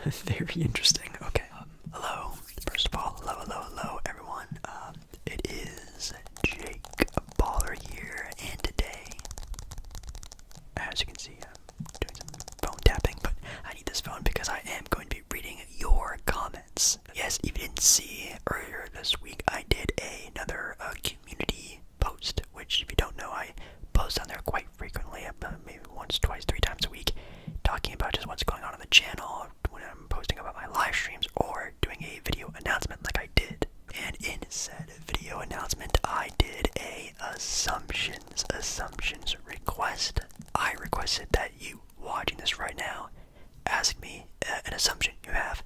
Very interesting. Okay. Hello. First of all, hello, everyone. It is Jake Baller here, and today, as you can see, I'm doing some phone tapping, but I need this phone because I am going to be reading your comments. Yes, if you didn't see, earlier this week I did another community post, which, if you don't know, I post on there quite frequently, maybe once, twice, 3 times a week, talking about just what's going on the channel, when I'm posting about my live streams, or doing a video announcement like I did. And in said video announcement, I did a assumptions request. I requested that you watching this right now ask me an assumption you have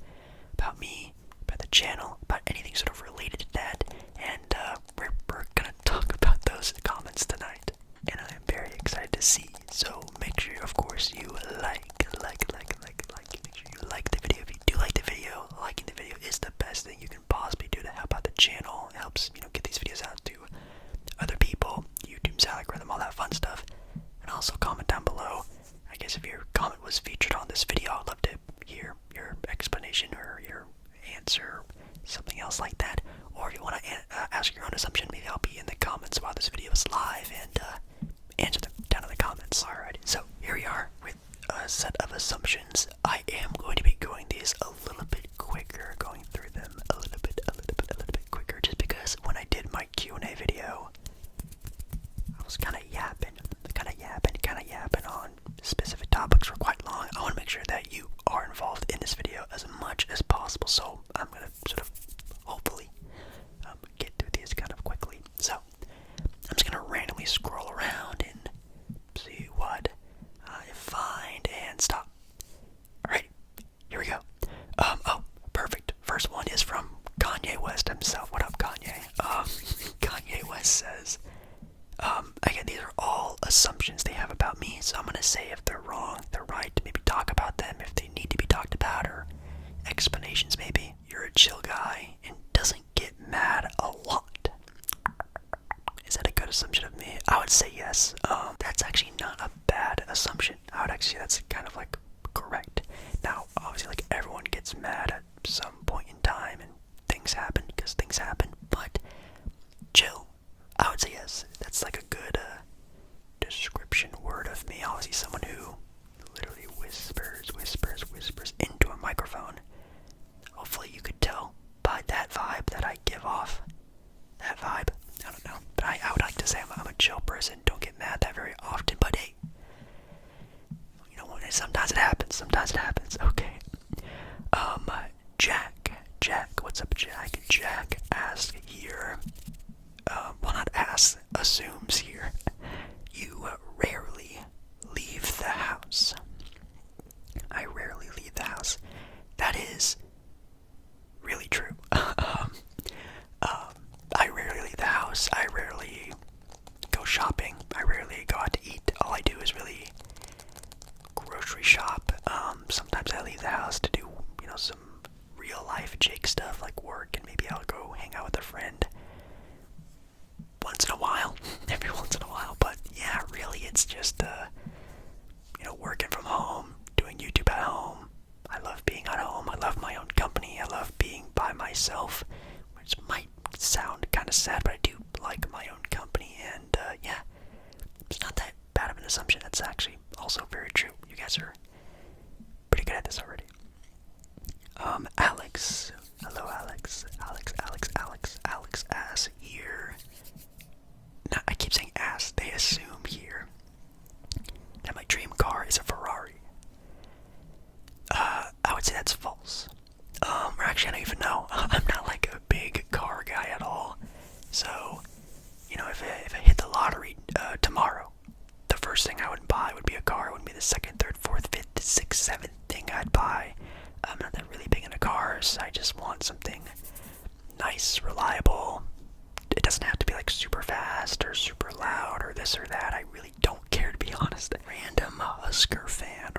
about me, about the channel, about anything sort of related to that, and we're gonna talk about those comments tonight. And I'm very excited to see. So make sure, of course, you like. Make sure you like the video. If you do like the video, liking the video is the best thing you can possibly do to help out the channel. It helps, get these videos out to other people, YouTube's algorithm, all that fun stuff. And also comment down below. I guess if your comment was featured on this video, I'd love to hear your explanation or your answer, something else like that. Or if you want to ask your own assumption, maybe I'll be in the comments while this video is live and answer them down in the comments. Alright, so here we are with a set of assumptions. I am going to be going these a little bit quicker, going through them a little bit quicker, just because when I did my Q&A video, I was kind of yapping on specific topics for quite long. I want to make sure that you are involved in this video as much as possible, so I'm going to sort of hopefully get through these kind of quickly. So I'm just going to randomly scroll around and see what I find and stop. Alright, here we go. Oh, perfect. First one is from Kanye West himself. What up, Kanye? Kanye West says, again, these are all assumptions they have about me, so I'm gonna say if they're wrong, they're right, maybe talk about them if they need to be talked about, or explanations maybe. You're a chill guy and doesn't get mad a lot. Is that a good assumption of me? I would say yes. That's actually not a bad assumption. I would actually say that's kind of like correct. Now, obviously, like, everyone gets mad at some point in time and things happen because things happen, but chill. I would say yes. That's like a good description word of me. Obviously, someone who literally whispers into a microphone. Hopefully you could tell by that vibe that I give off. That vibe. I don't know. But I would like to say I'm a chill person. Don't get mad that very often. But hey, you know what? Sometimes it happens. Okay. Jack. What's up, Jack? Jack asks here. Well, not asks. Assumes here. You rarely leave the house. I rarely leave the house. That is really true. I rarely leave the house. I rarely go shopping. I rarely go out to eat. All I do is really grocery shop. Sometimes I leave the house to do, some real life Jake stuff like work, and maybe I'll go hang out with a friend once in a while, every once in a while. But yeah, really, it's just working from home, doing YouTube at home. I love being at home. I love my own company. I love being by myself, which might sound kind of sad, but I do like my own company. And yeah, it's not that bad of an assumption. That's actually also very true. You guys are pretty good at this already. Alex. Hello, Alex. Alex asks here. Now, I keep saying ask. They assume here that my dream car is a Ferrari. I would say that's false. Or actually, I don't even know. I'm not like a big car guy at all. So, if I hit the lottery tomorrow, the first thing I would buy would be a car. It wouldn't be the second, third, fourth, fifth, sixth, seventh thing I'd buy. I'm not that really big into cars. I just want something nice, reliable. It doesn't have to be like super fast or super loud or this or that. I really don't care, to be honest. Random Husker fan.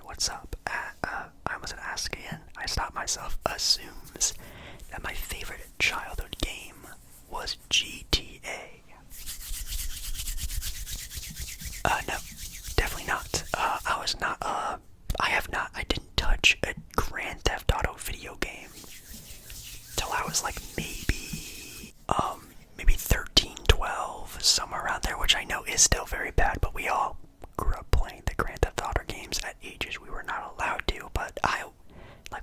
What's up? I was gonna ask again. I stopped myself. Assumes that my favorite childhood game was GTA. No, definitely not. I was like maybe 13, 12, somewhere around there, which I know is still very bad, but we all grew up playing the Grand Theft Auto games at ages we were not allowed to, but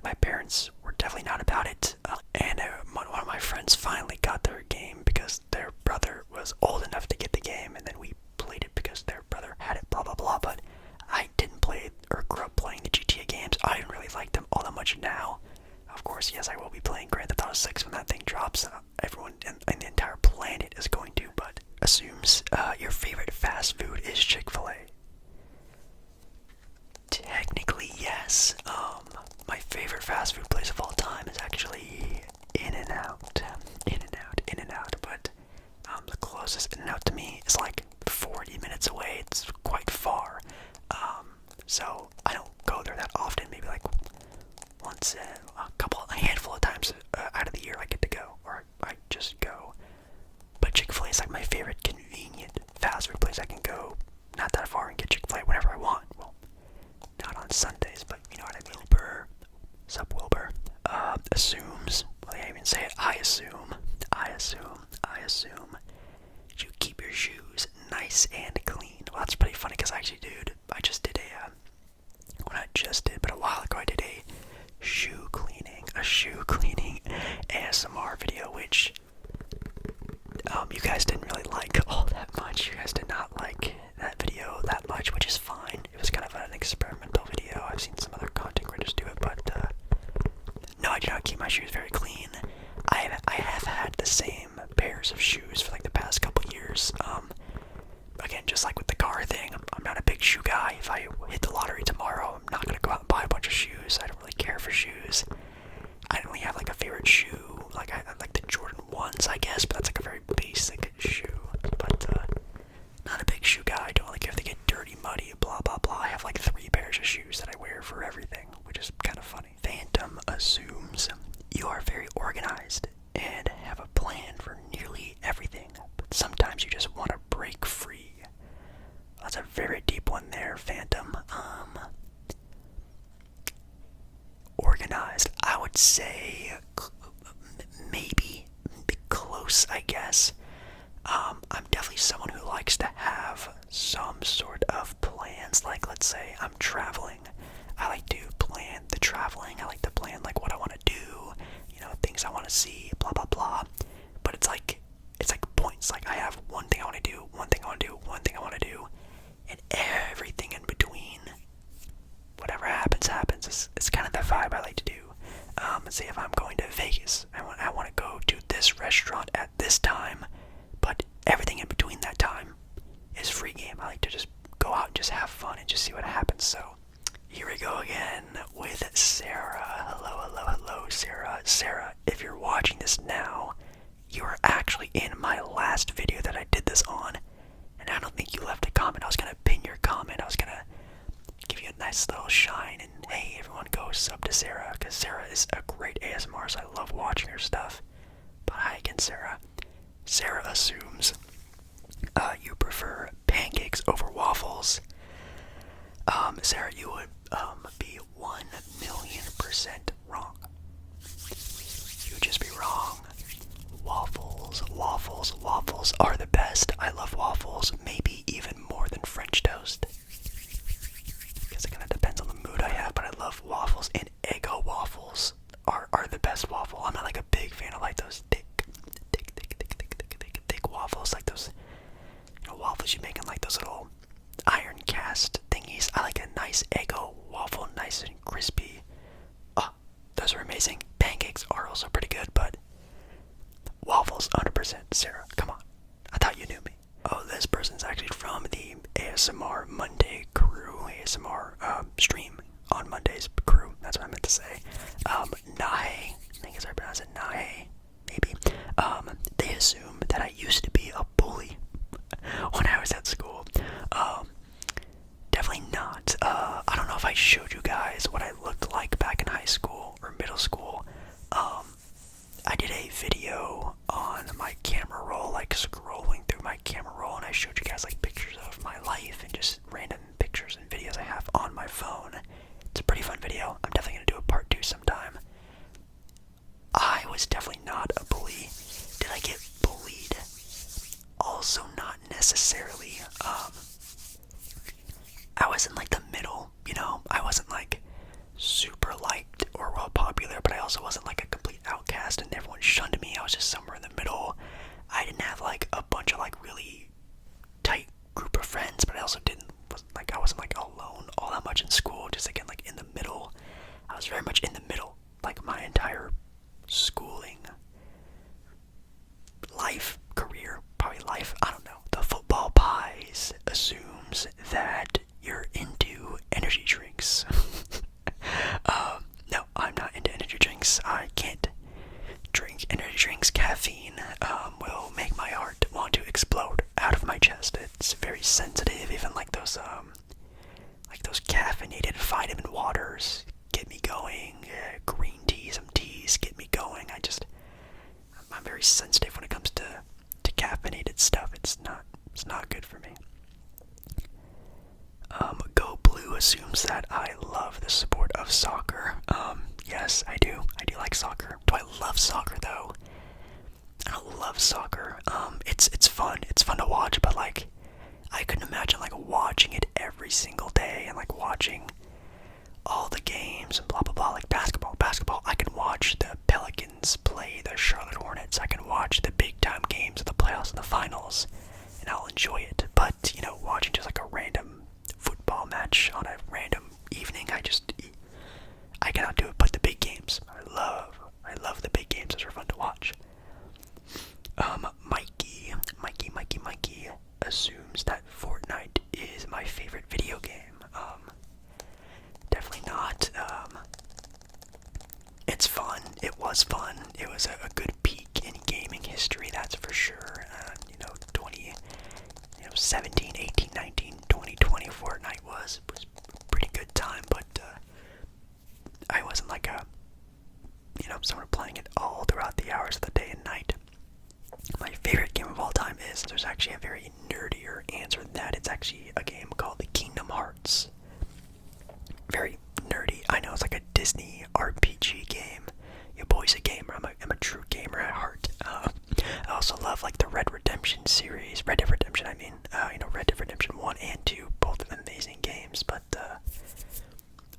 my parents were definitely not about it, and one of my friends finally got their game because their brother was old enough to get the game, and then we played it because their brother had it, blah blah blah. But I didn't play or grew up playing the GTA games. I didn't really like them all that much now. Of course, yes, I will be playing Grand Theft Auto 6 when that thing drops. Everyone in the entire planet is going to, but assumes your favorite fast food is Chick-fil-A. Technically, yes. My favorite fast food place of all time is actually In-N-Out. In-N-Out. But the closest In-N-Out to me is like 40 minutes away. It's quite far. So I don't go there that often. Maybe like once a handful of times out of the year I get to go, or I just go. But Chick-fil-A is like my favorite convenient fast food place. I can go not that far and get Chick-fil-A whenever I want. Well, not on Sundays, but you know what I mean. Wilbur, sup Wilbur, assumes, well, I even say it, I assume you keep your shoes nice and clean. Well, that's pretty funny because actually, dude, I just did but a while ago I did a shoe cleaning ASMR video, which you guys didn't really like all that much. You guys did not like that video that much, which is fine. It was kind of an experimental video. I've seen some other content creators do it, but no, I do not keep my shoes very clean. I have had the same pairs of shoes for like the past couple years. Again, just like with the car thing, I'm not a big shoe guy. If I hit the lottery tomorrow, I'm not gonna go out and buy a bunch of shoes. I don't really care for shoes. I don't really have like a favorite shoe. Like I like the Jordan 1s, I guess, but that's like a very basic shoe. But not a big shoe guy. I don't really care if they get dirty, muddy, blah blah blah. I have like 3 pairs of shoes that I wear for everything, which is kind of funny. Phantom assumes you are very organized and have a plan for nearly everything, but sometimes you just want to break free. That's a very deep one there, Phantom. Organized, I would say maybe close, I guess. I'm definitely someone who likes to have some sort of plans. Like, let's say I'm traveling. I like to plan the traveling. I like to plan like what I want to do, you know, things I want to see, blah blah blah. But it's like points. Like I have one thing I want to do, one thing I want to do, one thing I want to do, and everything in between. Whatever happens. It's kind of the vibe I like to do. Let's say if I'm going to Vegas, I want to go to this restaurant at this time, but everything in between that time is free game. I like to just go out and just have fun and just see what happens. So here we go again with Sarah. Hello, Sarah. Sarah, if you're watching this now, you are actually in my last video that I did this on, and I don't think you left a comment. I was gonna pin your comment. I was gonna give you a nice little shine, and hey, everyone go sub to Sarah, because Sarah is a great ASMR, so I love watching her stuff. But hi again, Sarah. Sarah assumes you prefer pancakes over waffles. Sarah, you would be 1,000,000% wrong. You would just be wrong. Waffles are the best. I love waffles, maybe even more than French toast. Because it kind of depends on the mood I have, but I love waffles, and Eggo waffles are the best waffle. I'm not like a big fan of like those thick waffles, like those, you know, waffles you make in like those little iron cast thingies. I like a nice Eggo waffle, nice and crispy. Oh, those are amazing. Pancakes are also pretty good, but waffles, 100%. Sarah, come on. I thought you knew me. Oh, this person's actually from the ASMR Monday crew, ASMR stream on Mondays crew. That's what I meant to say. Nahe, I think as I pronounce it, Nahe, maybe. They assume that I used to be a bully when I was at school. Definitely not. I don't know if I showed you guys what I looked like back in high school or middle school. I did a video on my camera roll, like scrolling through my camera roll, and I showed you guys like pictures of my life and just random pictures and videos I have on my phone. It's a pretty fun video. I'm definitely gonna do a part 2 sometime. I was definitely not a bully. Did I get bullied? Also not necessarily. I was in like the middle, you know? I wasn't like super liked or well popular, but I also wasn't like a complete outcast and everyone shunned me. I was just somewhere in the middle. I didn't have like a bunch of like really tight group of friends, but I also I wasn't like alone all that much in school, just again like in the middle. I was very much in the middle, like my entire schooling, life, career, probably life, I don't know. The football pies assumes that you're into energy drinks. No, I'm not into energy drinks. I can't drink energy drinks. Caffeine will make my heart want to explode out of my chest. It's very sensitive. Even like those caffeinated vitamin waters get me going. Green teas, some teas get me going. I'm very sensitive when it comes to caffeinated stuff. It's not good for me. Go Blue assumes that I love the sport of soccer. Yes, I do. I do like soccer. Do I love soccer though? I don't love soccer. It's fun. It's fun to watch, but like, I couldn't imagine like watching it every single day and like watching all the games and blah blah blah. Like basketball. I can watch the Pelicans play the Charlotte Hornets. I can watch the big time games of the playoffs and the finals, and I'll enjoy it. But you know, watching just like a random football match on a random evening, I cannot do it. But the big games, I love the big games. Those are fun to watch. Mikey assumes that Fortnite is my favorite video game. Definitely not. It's fun. It was fun. It was a good peak in gaming history, that's for sure. 17, 18, 19, 2020 Fortnite was a pretty good time, but I wasn't like someone playing it all throughout the hours of the day and night. My favorite game of all time is, there's actually a very nerdier answer than that. It's actually a game called the Kingdom Hearts. Very nerdy. I know, it's like a Disney RPG game. Your boy's a gamer. I'm a true gamer at heart. I also love like the Red Dead Redemption series. Red Dead Redemption, Red Dead Redemption 1 and 2, both amazing games, but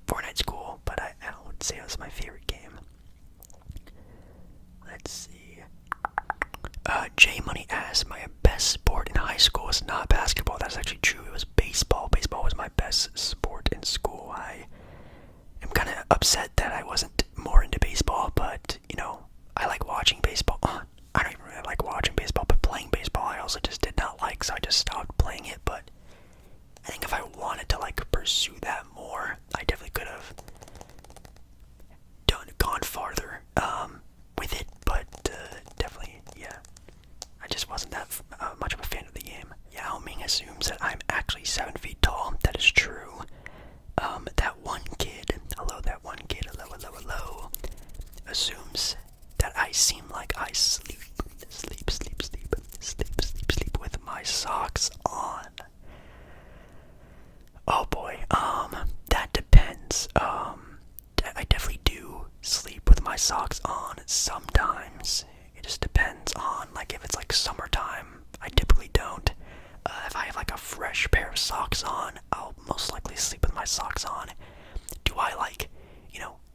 Fortnite's cool, but I don't say it was my favorite game. Let's see. J Money asks, my best sport in high school was not basketball. That's actually true. It was baseball. Baseball was my best sport in school. I am kind of upset that I wasn't more into baseball, but I like watching baseball. I don't even really like watching baseball, but playing baseball I also just did not like, so I just stopped playing it. But I think if I wanted to like pursue that more, I definitely could have gone farther with it. But definitely, yeah, I just wasn't that much of a fan of the game. Yao Ming assumes that I'm actually 7 feet tall. That is true. That one kid, hello, assumes that I seem like I sleep with my socks on. Oh boy, that depends. I definitely do sleep with my socks on sometimes. It just depends on, like, if it's like summertime, I typically don't. If I have like a fresh pair of socks on, I'll most likely sleep with my socks on. Do I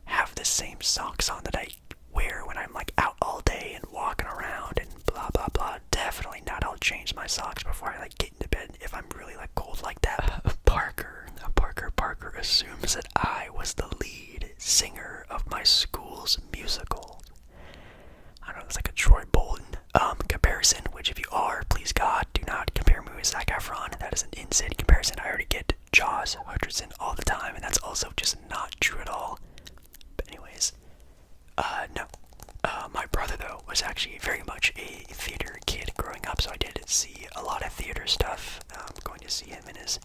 have the same socks on that I wear when I'm like out all day and walking around and blah blah blah? Definitely not. I'll change my socks before I like get into bed if I'm really like cold like that. Parker assumes that I was the lead singer of my school's musical. I don't know, it's like a Troy Bolton comparison, which if you are, please God, do not compare me with Zac Efron. That is an insane comparison. I already get Jaws Hutcherson all the time, and that's also just not true at all. But anyways, no. My brother, though, was actually very much a theater kid growing up, so I did see a lot of theater stuff. Going to see him in his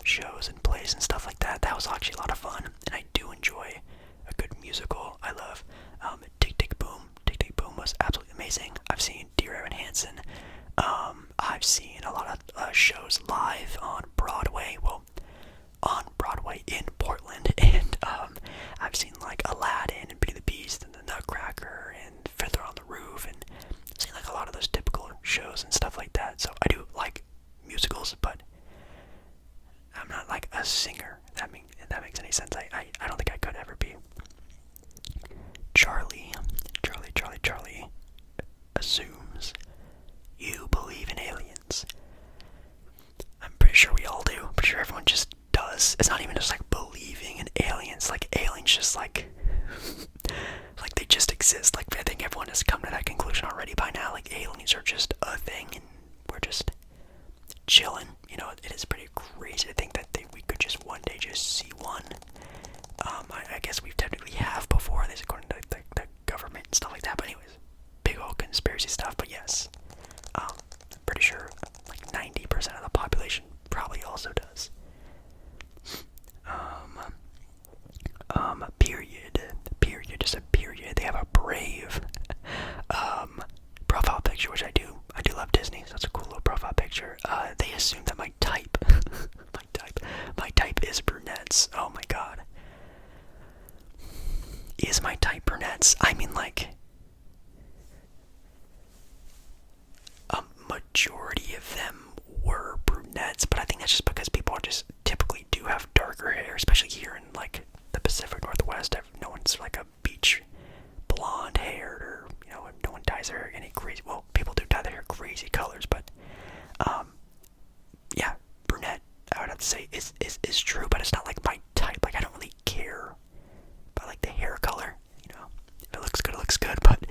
shows and plays and stuff like that. That was actually a lot of fun, and I do enjoy a good musical. I love Tick Tick Boom. Tick Tick Boom was absolutely amazing. I've seen Dear Evan Hansen. I've seen a lot of shows live on Broadway. Well, on Broadway in Portland, and I've seen like Aladdin and Beauty and the Beast and the Nutcracker singer. If that makes any sense. I don't think I could ever be. Charlie assumes you believe in aliens. I'm pretty sure we all do. I'm pretty sure everyone just does. It's not even just like believing in aliens. Like aliens just like they just exist. Like I think everyone has come to that conclusion already by now. Like aliens are just a thing and we're just chilling. You know, it is pretty crazy to think that we could just one day just see one. I guess we've technically have before, this according to the government and stuff like that. But anyways, big old conspiracy stuff. But yes, I'm pretty sure like 90% of the population probably also does. Period, just a period. They have a brave profile picture, which I do love Disney, so it's a cool little profile picture. They assume that my type my type is brunettes. Oh my god. Is my type brunettes? I mean, like, a majority of them were brunettes, but I think that's just because people just typically do have darker hair, especially here in like the Pacific Northwest. No one's like a beach blonde haired, or you know, no one dyes their hair any crazy. Well, people do dye their hair crazy colors, but yeah, brunette, I would have to say is true, but it's not like my type. Like I don't really care about like the hair color. You know, if it looks good, it looks good. But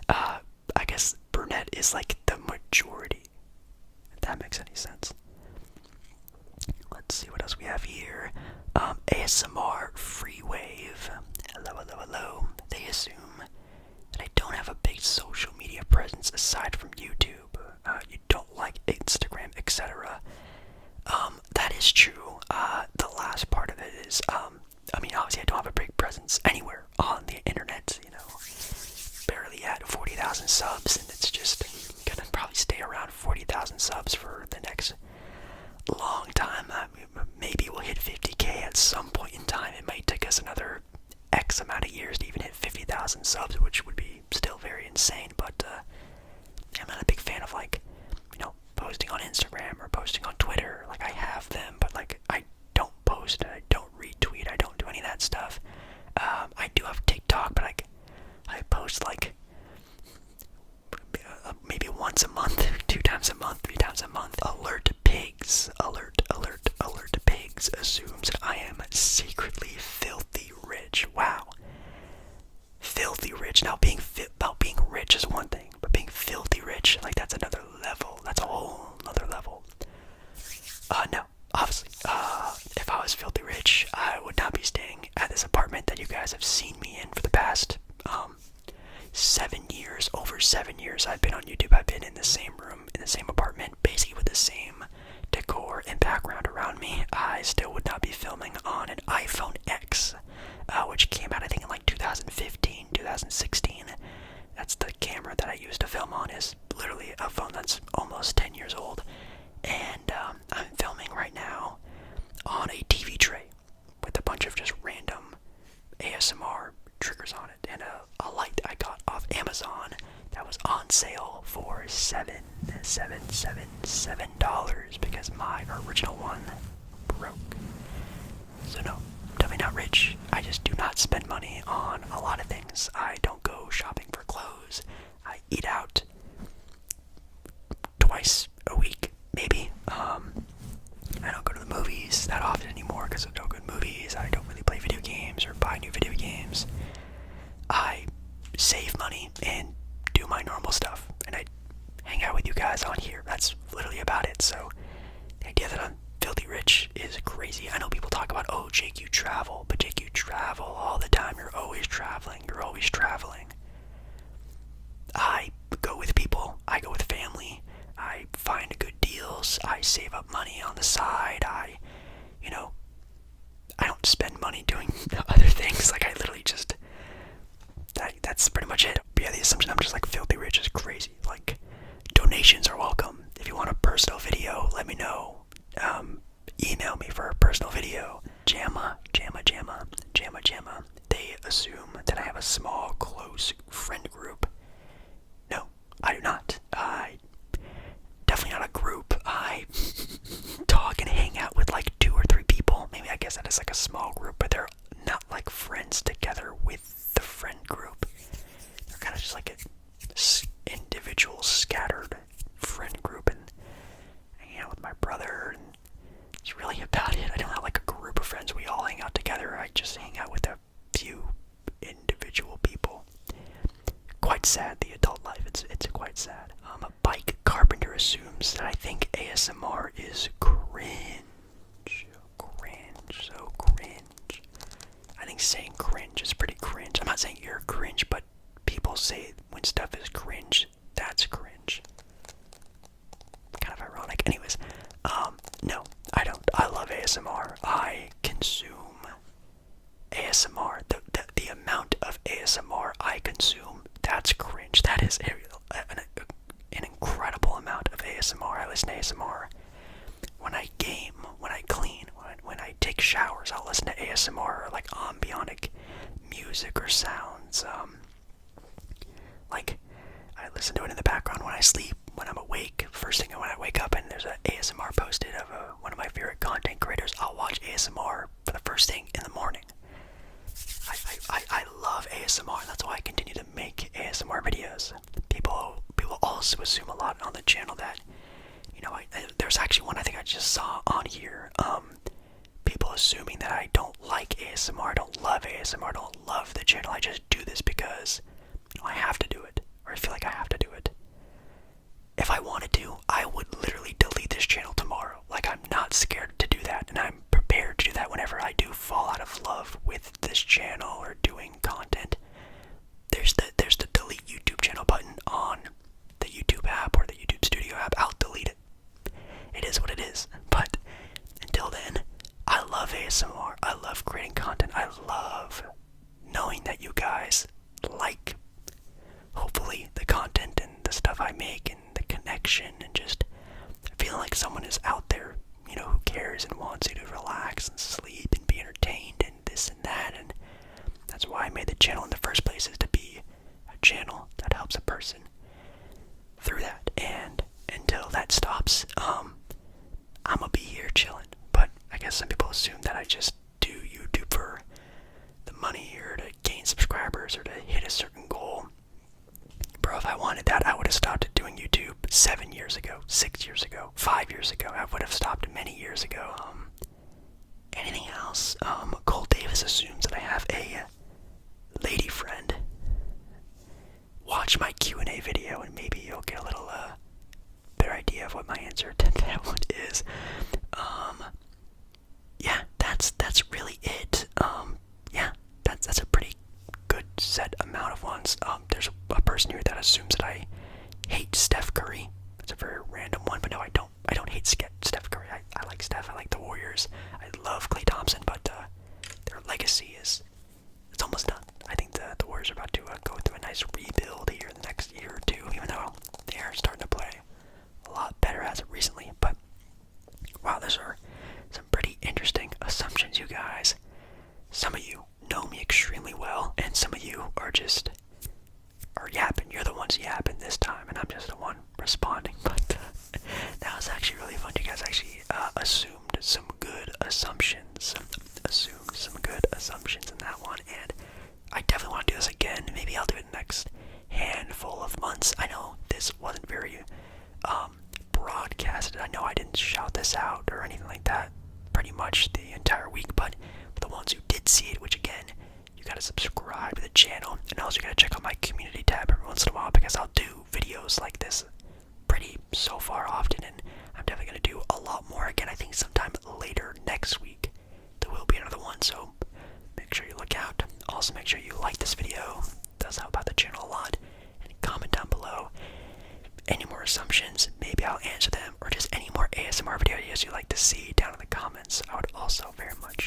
I guess brunette is like the majority. If that makes any sense. Let's see what else we have here. ASMR Free Wave. Hello. They assume that I don't have a big social media presence aside from YouTube. You don't like Instagram, etc. That is true. The last part of it is, I mean, obviously I don't have a big presence anywhere on the internet, you know, barely at 40,000 subs, and it's just gonna probably stay around 40,000 subs for the next long time. Maybe we'll hit 50k at some point in time. It might take us another X amount of years to even hit 50,000 subs, which would be still very insane, but I'm not a big fan of, like, you know, posting on Instagram or posting on Twitter. Like, I have them, but like I don't post, I don't retweet, I don't do any of that stuff. I do have TikTok, but I post like maybe once a month, 2 times a month, 3 times a month. Alert pigs, alert pigs assumes I am secretly filthy rich. Wow. Filthy rich. Now being rich is one thing, but being filthy rich, like, that's another level. That's a whole other level. No, obviously, if I was filthy rich, I would not be staying at this apartment that you guys have seen me in for the past 7 years. Over 7 years I've been on YouTube. I've been in the same room, in the same apartment, basically with the same decor and background around me. I still would not be filming on an iPhone X, which came out I think in like 2015, 2016. That's the camera that I used to film on, is literally a phone that's almost 10 years old. And I'm filming right now on a TV tray with a bunch of just random ASMR triggers on it, and a light I got off Amazon that was on sale for $7 because my original one broke. So no, definitely not rich. I just do not spend money on a lot of things. I don't go shopping for clothes. I eat out twice a week, maybe. I don't go to the movies that often anymore because of no good movies. I don't really play video games or buy new video games. I save money and do my normal stuff, and I hang out with you guys on here. That's literally about it. So the idea that I'm filthy rich is crazy. I know people talk about, oh, Jake, you travel, but Jake, you travel all the time. You're always traveling. I go with people. I go with family. I find good deals. I save up money on the side. I don't spend money doing other things. Like, I literally just, that's pretty much it. But yeah, the assumption I'm just like filthy rich is crazy. Like, donations are welcome. If you want a personal video, let me know. Email me for a personal video. Jamma. They assume that I have a small, close friend group. No, I do not. Definitely not a group. I talk and hang out with like 2 or 3 people. Maybe I is like a small group, but they're not like friends together with the friend group. They're kind of just like an individual scattered friend group, and hang out with my brother, and it's really about it. I don't have like a group of friends we all hang out together. I just hang out with a few individual people. Quite sad, the adult life. It's quite sad. A bike carpenter assumes that I think ASMR is cringe. So cringe. I think saying cringe is pretty cringe. I'm not saying you're cringe, but people say when stuff is cringe, that's cringe. Kind of ironic. Anyways, no, I don't. I love ASMR. I consume ASMR. The amount of ASMR I consume, that's cringe. That is an incredible amount of ASMR. I listen to ASMR when I game, when I clean, when I take showers. I'll listen to ASMR or like ambient music or sounds. Like I listen to it in the background when I sleep, when I'm awake. First thing when I wake up and there's an ASMR posted of one of my favorite content creators, I'll watch ASMR for the first thing in the morning. I love ASMR, and that's why I continue to make ASMR videos. People also assume a lot on the channel that, you know, there's actually one I think I just saw on here. People assuming that I don't like ASMR, don't love ASMR, don't love the channel. I just do this because, you know, I have to do it, or I feel like I have to do it. If I wanted to, I would literally delete this channel tomorrow. Like, I'm not scared to do that, and I'm prepared to do that whenever I do fall out of love with this channel or doing content. There's the delete YouTube channel button on the YouTube app or the YouTube Studio app. I'll delete it. It is what it is. But until then, I love ASMR. I love creating content. I love knowing that you guys like, hopefully, the content and the stuff I make and the connection, and just feeling like someone is out there, you know, who cares and wants you to relax and sleep and be entertained and this and that. And that's why I made the channel in the first place, is to be a channel that helps a person through that. And until that stops, I'm gonna be here chilling. But I guess some people assume that I just do YouTube for the money, or to gain subscribers, or to hit a certain goal. Bro, if I wanted that, I would have stopped doing YouTube 7 years ago, 6 years ago, 5 years ago. I would have stopped many years ago. Anything else? Cole Davis assumes that I have a lady friend. Watch my Q&A video and maybe you'll get a little better idea of what my answer to that one is. Yeah, that's really it. Yeah, that's a pretty good set amount of ones. There's a person here that assumes that I hate Steph Curry. That's a very random one, but no, I don't. I don't hate Steph Curry. I like Steph. I like the Warriors. I love Klay Thompson, but their legacy it's almost done. I think the Warriors are about to go through a nice rebuild here in the next year or two, even though they are starting to play a lot better as of recently. But wow, those are some pretty interesting assumptions, you guys. Some of you know me extremely well, and some of you are yapping. You're the ones yapping this time, and I'm just the one responding. But that was actually really fun. You guys actually assumed some good assumptions. Assumed some good assumptions in that one, and I definitely want to do this again. Maybe I'll do it next handful of months. I know this wasn't very broadcasted. I know I didn't shout this out or anything like that pretty much the entire week, but for the ones who did see it, which again, you gotta subscribe to the channel, and also you gotta check out my community tab every once in a while, because I'll do videos like this pretty so far often, and I'm definitely gonna do a lot more. Again, I think sometime later next week there will be another one, so make sure you look out. Also, make sure you like this video. It does help out the channel a lot. And comment down below any more assumptions. Maybe I'll answer them, or just any more ASMR videos you'd like to see down in the comments. I would also very much